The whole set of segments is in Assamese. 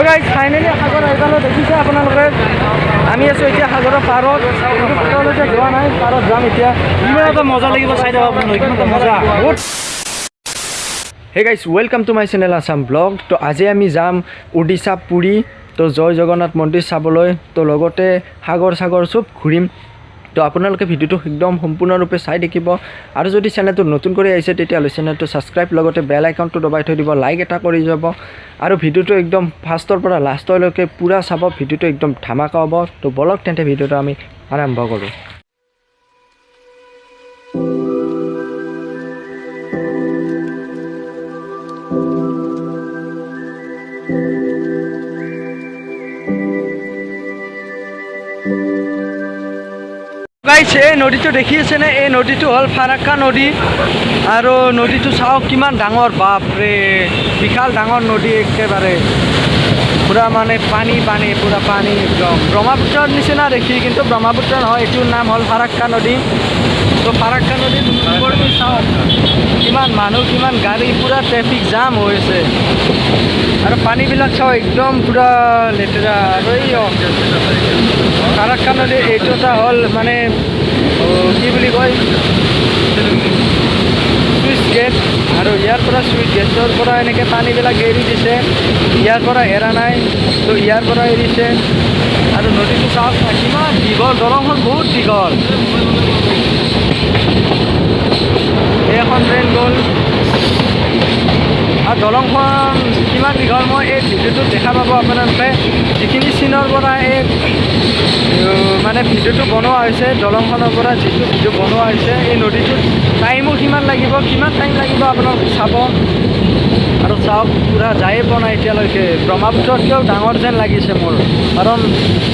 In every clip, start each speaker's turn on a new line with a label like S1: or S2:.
S1: গাইজ ফাইনেলি সাগৰ আইডালো দেখিছে আপোনালোকে। আমি আছোঁ এতিয়া সাগৰৰ পাৰত, তেওঁলোকে যোৱা নাই, পাৰত যাম এতিয়া। কিমান এটা মজা লাগিব চাই দিব আপোনালোকে, কিমান এটা মজা। Hey guys welcome to my channel Assam blog. তো আজি আমি যাম উৰিষ্যা পুৰী, তো জয় জগন্নাথ মন্দিৰ চাবলৈ। তো লগতে সাগৰ চব ঘূৰিম। তো আপোনালোকে ভিডিঅ'টো একদম সম্পূৰ্ণৰূপে চাই দেখিব। আৰু যদি চেনেলটো নতুন কৰি আহিছে তেতিয়াহ'লে চেনেলটো ছাবস্ক্ৰাইব, লগতে বেল আইকনটো দবাই থৈ দিব, লাইক এটা কৰি যাব। আৰু ভিডিঅ'টো একদম ফাৰ্ষ্টৰ পৰা লাষ্টলৈকে পূৰা চাব, ভিডিঅ'টো একদম ধামাকা হ'ব। তো বলক তেন্তে ভিডিঅ'টো আমি আৰম্ভ কৰোঁ। গাইছ এই নদীটো দেখি আছেনে? এই নদীটো হ'ল ফাৰাক্কা নদী। আৰু নদীটো চাওক কিমান ডাঙৰ, বাপৰে বিশাল ডাঙৰ নদী একেবাৰে। পূৰা মানে পানী পূৰা পানী একদম ব্ৰহ্মপুত্ৰৰ নিচিনা দেখি, কিন্তু ব্ৰহ্মপুত্ৰ নহয়, এইটোৰ নাম হ'ল ফাৰাক্কা নদী। তো ফাৰাক্কা নদীৰ ওপৰতো চাওক কিমান মানুহ, কিমান গাড়ী, পূৰা ট্ৰেফিক জাম হৈছে। আৰু পানীবিলাক চাওক একদম পূৰা লেতেৰা। আৰু এই ফাৰাক্কা নদীৰ এইটো এটা হ'ল মানে কি বুলি কয়, চুইচ গেট। আৰু ইয়াৰ পৰা চুইচ গেটৰ পৰা এনেকৈ পানীবিলাক এৰি দিছে, ইয়াৰ পৰা এৰা নাই, তো ইয়াৰ পৰা এৰিছে। আৰু নদীটো চাওক কিমান দীঘল, দলংখন বহুত দীঘল। এখন ট্ৰেইন গ'ল আৰু দলংখন কিমান দীঘল মই এই ভিডিঅ'টোত দেখা পাব আপোনালোকে। যিখিনি চিনৰ পৰা এই মানে ভিডিঅ'টো বনোৱা হৈছে, দলংখনৰ পৰা যিটো ভিডিঅ' বনোৱা হৈছে, এই নদীটোত টাইমো কিমান লাগিব, কিমান টাইম লাগিব আপোনালোকে চাব। আৰু চাওক পূৰা যায়ে পোৱা নাই এতিয়ালৈকে, ব্ৰহ্মপুত্ৰতকৈও ডাঙৰ যেন লাগিছে মোৰ, কাৰণ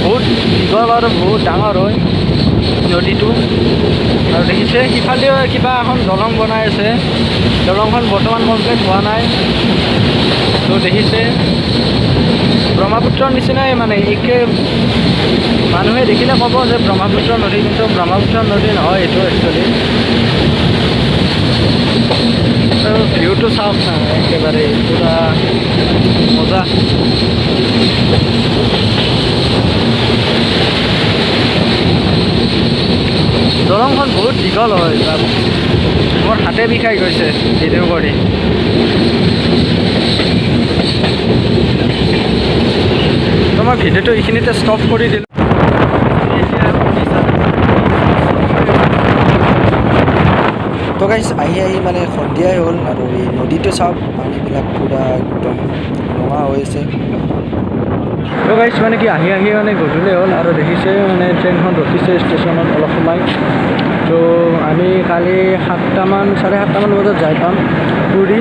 S1: বহুত দীঘল আৰু বহুত ডাঙৰ হয় নদীটো। আৰু দেখিছে সিফালেও কিবা এখন দলং বনাই আছে, দলংখন বৰ্তমান কমপ্লিট হোৱা নাই। তো দেখিছে ব্ৰহ্মপুত্ৰৰ নিচিনাই মানে, একে মানুহে দেখিলে ক'ব যে ব্ৰহ্মপুত্ৰ নদী, কিন্তু ব্ৰহ্মপুত্ৰ নদী নহয় এইটো একচুৱেলি। ভিউটো চাওক না, একেবাৰে পূৰা মজা। দলংখন বহুত দীঘল হয়, মোৰ হাতে বিষাই গৈছে ভিডিঅ' কৰি। তো মই ভিডিঅ'টো এইখিনিতে ষ্টপ কৰি দিলোঁ। তো গাইছ আহি মানে সন্ধিয়াই হ'ল, আৰু এই নদীটো চাওক পানীবিলাক পূৰা একদম ৰঙা হৈ আছে। তো গাইছ মানে কি আহি মানে গধূলি হ'ল, আৰু দেখিছে মানে ট্ৰেইনখন ৰখিছে ষ্টেচনত অলপ সময়। তো আমি কালি 7টামান, 7:30মান বজাত যাই পাম পুৰী।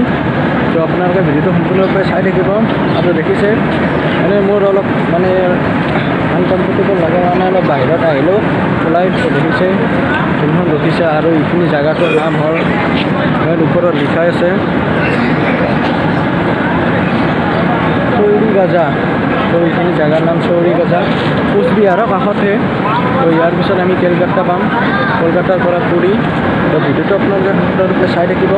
S1: তো আপোনালোকে ভিডিঅ'টো সম্পূৰ্ণৰূপে চাই থাকিব। আৰু দেখিছে মানে মোৰ অলপ মানে আনকমফৰ্টেবল লাগে, মানে অলপ বাহিৰত আহিলেও ওলাই। তো দেখিছে ট্ৰেইনখন ৰখিছে, আৰু এইখিনি জেগাটোৰ নাম হ'ল, ইয়াৰ ওপৰত লিখা আছে চৌৰিগাজা। তো এইখিনি জেগাৰ নাম চৌৰিগাজা, কোচবিহাৰৰ কাষতে। তো ইয়াৰ পিছত আমি কলকাতা পাম, কলকাতাৰ পৰা পুৰী। তো ভিডিঅ'টো আপোনালোকে সম্পূৰ্ণৰূপে চাই থাকিব।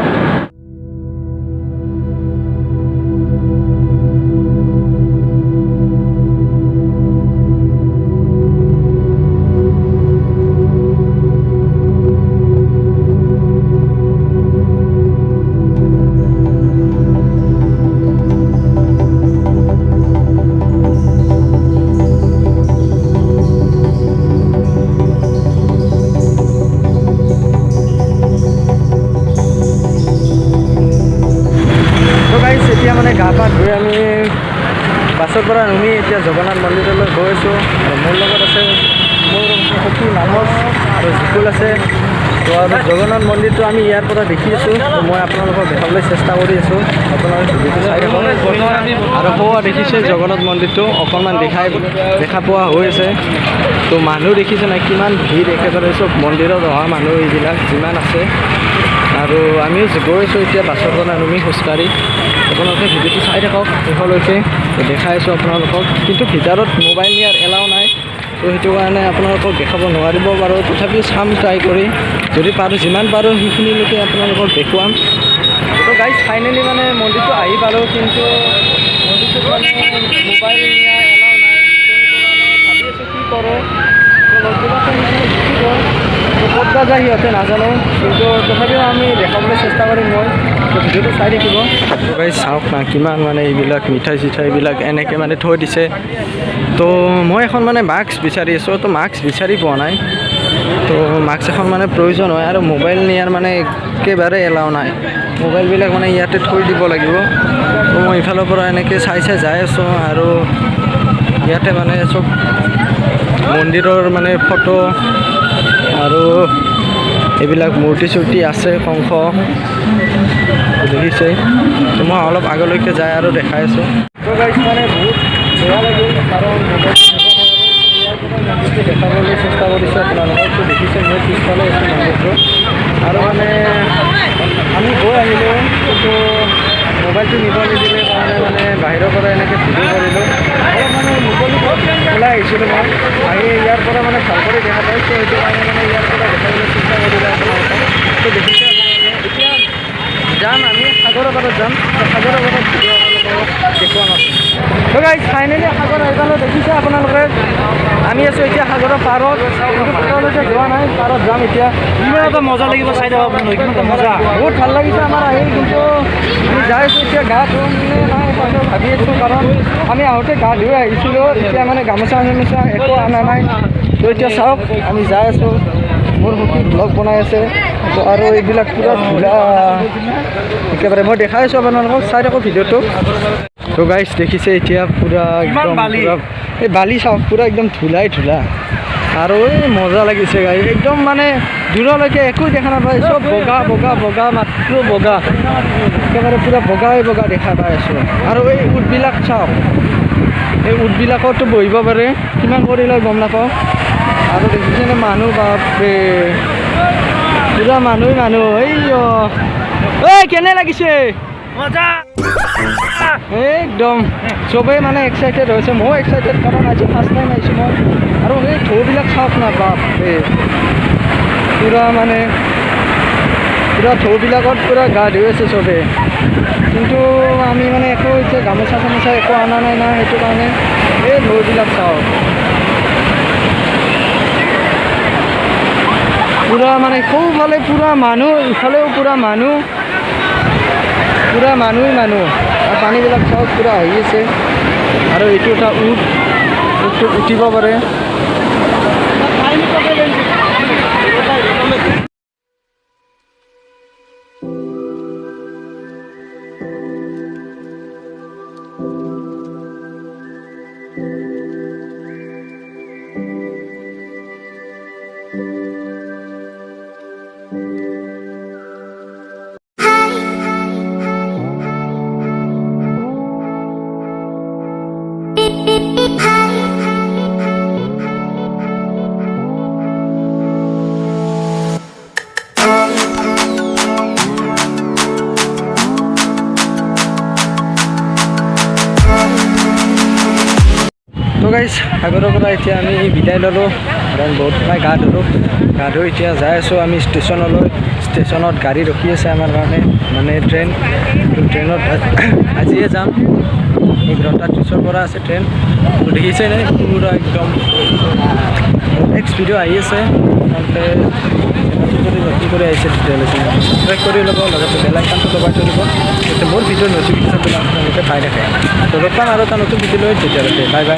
S1: এতিয়া মানে গা পা ধুই আমি বাছৰ পৰা নামি এতিয়া জগন্নাথ মন্দিৰলৈ গৈ আছোঁ। আৰু মোৰ লগত আছে মোৰ সখী মানস আৰু জিকুল আছে। তো আৰু জগন্নাথ মন্দিৰটো আমি ইয়াৰ পৰা দেখি আছোঁ। তো মই আপোনালোকক দেখাবলৈ চেষ্টা কৰি আছোঁ, আপোনালোকে ভিডিঅ'টো চাই থাকক। আৰু পোৱা দেখিছে জগন্নাথ মন্দিৰটো অকণমান দেখা পোৱা হৈ আছে। তো মানুহ দেখিছে নাই কিমান ভিৰ, একেবাৰে চব মন্দিৰত অহা মানুহ এইবিলাক যিমান আছে। আৰু আমিও গৈ আছোঁ এতিয়া বাছৰ পৰা নামি খোজকাঢ়ি। আপোনালোকে ভিডিঅ'টো চাই থাকক শেষলৈকে, দেখাই আছোঁ আপোনালোকক। কিন্তু ভিতৰত মোবাইল নিয়াৰ এলাও নাই, তো সেইটো কাৰণে আপোনালোকক দেখাব নোৱাৰিব বাৰু। তথাপিও চাম ট্ৰাই কৰি, যদি পাৰোঁ যিমান পাৰোঁ সেইখিনিলৈকে আপোনালোকক দেখুৱাম। তো গাইজ ফাইনেলি মানে মন্দিৰটো আহি পালোঁ, কিন্তু নদীটোত মানে মোবাইল নিয়া এলাও নাই। ভাবি আছোঁ কি কৰোঁ, লগবিলাকে গুচি গ'ল। ক'ত বা যায় সিহঁতে নাজানো, কিন্তু তথাপিও আমি দেখাবলৈ চেষ্টা কৰিম মই। ভিডিঅ'টো চাই থাকিব। চাওক না কিমান মানে এইবিলাক মিঠাই চিঠাইবিলাক এনেকৈ মানে থৈ দিছে। তো মই এখন মানে মাস্ক বিচাৰি আছোঁ, তো মাস্ক বিচাৰি পোৱা নাই। তো মাস্ক এখন মানে প্ৰয়োজন হয়, আৰু মোবাইল নিয়াৰ মানে একেবাৰে এলাও নাই। মোবাইলবিলাক মানে ইয়াতে থৈ দিব লাগিব। তো মই ইফালৰ পৰা এনেকৈ চাই যাই আছোঁ, আৰু ইয়াতে মানে চব মন্দিৰৰ মানে ফটো আৰু এইবিলাক মূৰ্তি চূৰ্তি আছে, শংখ দেখিছে। তো মই অলপ আগলৈকে যাই আৰু দেখাই আছোঁ। তো গাইছ মানে বহুত বেয়া লাগিল, কাৰণ মন্দিৰটো দেখাবলৈ চেষ্টা কৰিছোঁ আপোনালোকতো দেখিছে। মই পিছফালে আছোঁ মন্দিৰটো, আৰু মানে আমি গৈ আহিলোঁ, কিন্তু মোবাইলটো নিব নিদিলে কাৰণে মানে বাহিৰৰ পৰা এনেকৈ ভিডিঅ' কৰিলোঁ। অলপ মানে মুকলি ওলাই আহিছিলোঁ মই, আহি ইয়াৰ পৰা মানে ভাল কৰি দেখা পাইছোঁ। সেইটো কাৰণে মানে ইয়াৰ পৰা দেখাবলৈ চেষ্টা কৰিলোঁ আপোনালোকক। তো দেখিছে এতিয়া যাম আমি সাগৰৰ পাৰত যাম। সাগৰৰ পাৰত ভিডিঅ' আপোনালোকক দেখুৱাম আমি। তো গাইছ ফাইনেলি সাগৰ আহি পালোঁ, দেখিছে আপোনালোকে। আমি আছোঁ এতিয়া সাগৰৰ পাৰত, পাৰলৈকে যোৱা নাই, পাৰত যাম এতিয়া। কিমান এটা মজা লাগিব চাই দিব আপোনালোকে, কিমান এটা মজা, বহুত ভাল লাগিছে আমাৰ আহি। কিন্তু আমি যাই আছোঁ এতিয়া, গা ধুম নে নাই তাকে ভাবি আছোঁ, কাৰণ আমি আহোঁতে গা ধুই আহিছিলোঁ। এতিয়া মানে গামোচা চামোচা একো অনা নাই। তো এতিয়া চাওক আমি যাই আছোঁ, মোৰ সুখী ব্লগ বনাই আছে। তো আৰু এইবিলাক পূৰা ধূলা একেবাৰে মই দেখাই আছোঁ আপোনালোকক, চাই থাকোঁ ভিডিঅ'টো। তো গাইছ দেখিছে এতিয়া পূৰা একদম পূৰা এই বালি চাওক, পূৰা একদম ধূলাই ধূলা, আৰু এই মজা লাগিছে গাই। একদম মানে দূৰলৈকে একো দেখা নাপায়, চব বগা বগা বগা, মাত্ৰ বগা, একেবাৰে পূৰা বগাই বগা দেখা পাই আছোঁ। আৰু এই উটবিলাক চাওক, এই উটবিলাকতো বহিব পাৰে, কিমান কৰি লয় গম নাপাওঁ। আৰু দেখিছেনে মানুহ, বাপৰে পূৰা মানুহ। এই কেনে লাগিছে, মজা একদম। চবেই মানে এক্সাইটেড হৈছে, ময়ো এক্সাইটেড, কাৰণ আজি ফাৰ্ষ্ট টাইম আহিছোঁ মই। আৰু এই ঢৌবিলাক চাওক না, বাপৰে পূৰা মানে পূৰা ঢৌবিলাকত পূৰা গা ধুই আছে চবেই। কিন্তু আমি মানে একো এতিয়া গামোচা চামোচা একো অনা নাই না, সেইটো কাৰণে এই ঢৌবিলাক চাওক, পূৰা মানে সৌফালে পূৰা মানুহ, ইফালেও পূৰা মানুহ, পূৰা মানুহ। আৰু পানীবিলাক চাওক পূৰা আহি আছে। আৰু এইটো এটা উটটো উঠিব পাৰে। তো গাইছ সাগৰৰ পৰা এতিয়া আমি বিদায় ল'লোঁ, কাৰণ বহুত সময় গা ধুই এতিয়া যাই আছোঁ আমি ষ্টেচনলৈ। ষ্টেচনত গাড়ী ৰখি আছে আমাৰ কাৰণে, মানে ট্ৰেইনত আজিয়ে যাম। 11:30 পৰা আছে ট্ৰেইন। তো দেখিছে নে পূৰা একদম নেক্সট ভিডিঅ' আহি আছে। আপোনালোকে যদি নতুন কৰি আহিছে তেতিয়াহ'লে ছাবস্ক্ৰাইব কৰি ল'ব, লগতে বেল আইকনটো দবাই থৈ দিব, যাতে মোৰ ভিডিঅ'ৰ নটিফিকেশ্যনবিলাক আপোনালোকে পাই থাকে। তো লগ পাম আৰু এটা নতুন ভিডিঅ' লৈ, তেতিয়ালৈকে বাই বাই।